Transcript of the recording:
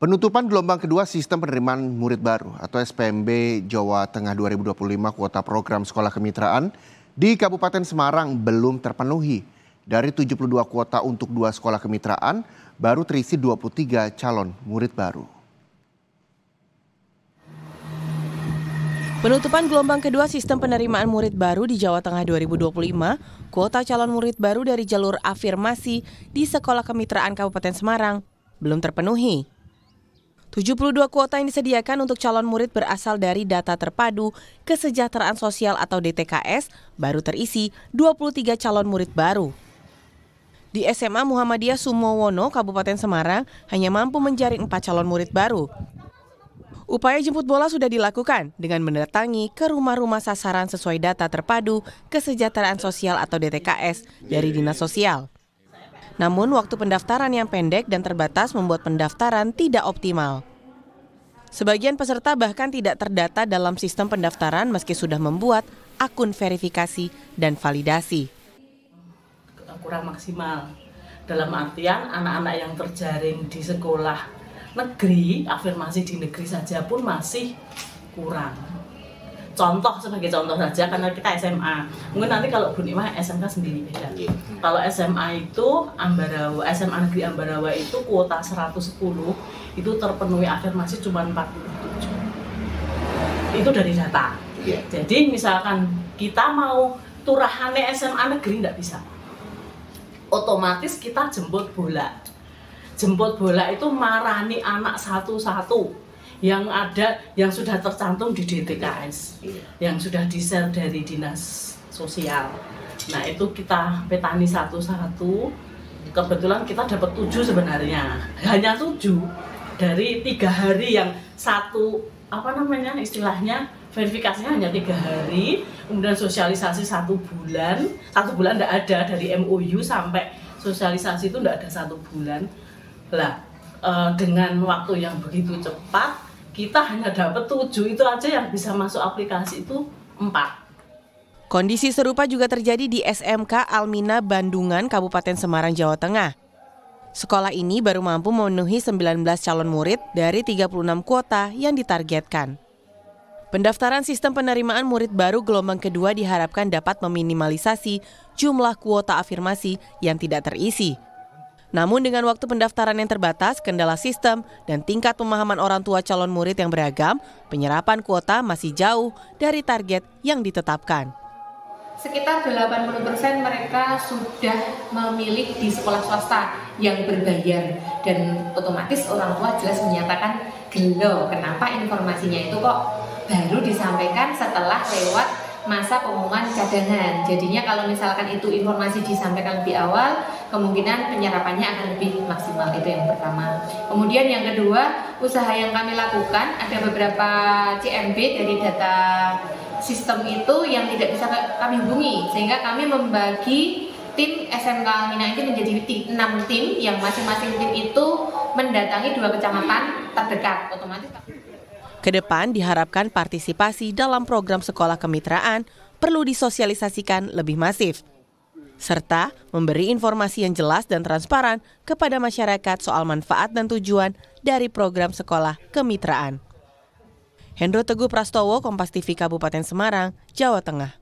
Penutupan gelombang kedua sistem penerimaan murid baru atau SPMB Jawa Tengah 2025 kuota program sekolah kemitraan di Kabupaten Semarang belum terpenuhi. Dari 72 kuota untuk 2 sekolah kemitraan, baru terisi 23 calon murid baru. Penutupan gelombang kedua sistem penerimaan murid baru di Jawa Tengah 2025, kuota calon murid baru dari jalur afirmasi di Sekolah Kemitraan Kabupaten Semarang belum terpenuhi. 72 kuota yang disediakan untuk calon murid berasal dari data terpadu kesejahteraan sosial atau DTKS baru terisi 23 calon murid baru. Di SMA Muhammadiyah Sumowono, Kabupaten Semarang, hanya mampu menjaring 4 calon murid baru. Upaya jemput bola sudah dilakukan dengan mendatangi ke rumah-rumah sasaran sesuai data terpadu kesejahteraan sosial atau DTKS dari Dinas Sosial. Namun waktu pendaftaran yang pendek dan terbatas membuat pendaftaran tidak optimal. Sebagian peserta bahkan tidak terdata dalam sistem pendaftaran meski sudah membuat akun verifikasi dan validasi. Kurang maksimal, dalam artian anak-anak yang terjaring di sekolah negeri, afirmasi di negeri saja pun masih kurang. Contoh, sebagai contoh saja, karena kita SMA, mungkin nanti kalau Bu Nima SMK sendiri beda. Kalau SMA itu Ambarawa, SMA Negeri Ambarawa itu kuota 110 itu terpenuhi afirmasi cuma 47. Itu dari data. Jadi misalkan kita mau turahane SMA Negeri nggak bisa. Otomatis kita jemput bola. Jemput bola itu marani anak satu-satu. Yang ada, yang sudah tercantum di DTKS, yang sudah di-share dari Dinas Sosial. Nah itu kita petani satu-satu, kebetulan kita dapat 7 sebenarnya, hanya 7 dari 3 hari yang satu, istilahnya verifikasinya hanya 3 hari, kemudian sosialisasi 1 bulan tidak ada, dari MOU sampai sosialisasi itu tidak ada 1 bulan. Lah, dengan waktu yang begitu cepat, kita hanya dapat 7, itu aja yang bisa masuk aplikasi itu 4. Kondisi serupa juga terjadi di SMK Almina Bandungan, Kabupaten Semarang, Jawa Tengah. Sekolah ini baru mampu memenuhi 19 calon murid dari 36 kuota yang ditargetkan. Pendaftaran sistem penerimaan murid baru gelombang kedua diharapkan dapat meminimalisasi jumlah kuota afirmasi yang tidak terisi. Namun dengan waktu pendaftaran yang terbatas, kendala sistem, dan tingkat pemahaman orang tua calon murid yang beragam, penyerapan kuota masih jauh dari target yang ditetapkan. Sekitar 80% mereka sudah memilih di sekolah swasta yang berbayar, dan otomatis orang tua jelas menyatakan gelo, kenapa informasinya itu kok baru disampaikan setelah lewat masa pengumuman cadangan. Jadinya kalau misalkan itu informasi disampaikan lebih awal, kemungkinan penyerapannya akan lebih maksimal. Itu yang pertama. Kemudian yang kedua, usaha yang kami lakukan, ada beberapa CMB dari data sistem itu yang tidak bisa kami hubungi, sehingga kami membagi tim SMK Almina itu menjadi 6 tim, yang masing-masing tim itu mendatangi 2 kecamatan terdekat. Otomatis Kedepan diharapkan partisipasi dalam program sekolah kemitraan perlu disosialisasikan lebih masif, serta memberi informasi yang jelas dan transparan kepada masyarakat soal manfaat dan tujuan dari program sekolah kemitraan. Hendro Teguh Prastowo, Kompas TV Kabupaten Semarang, Jawa Tengah.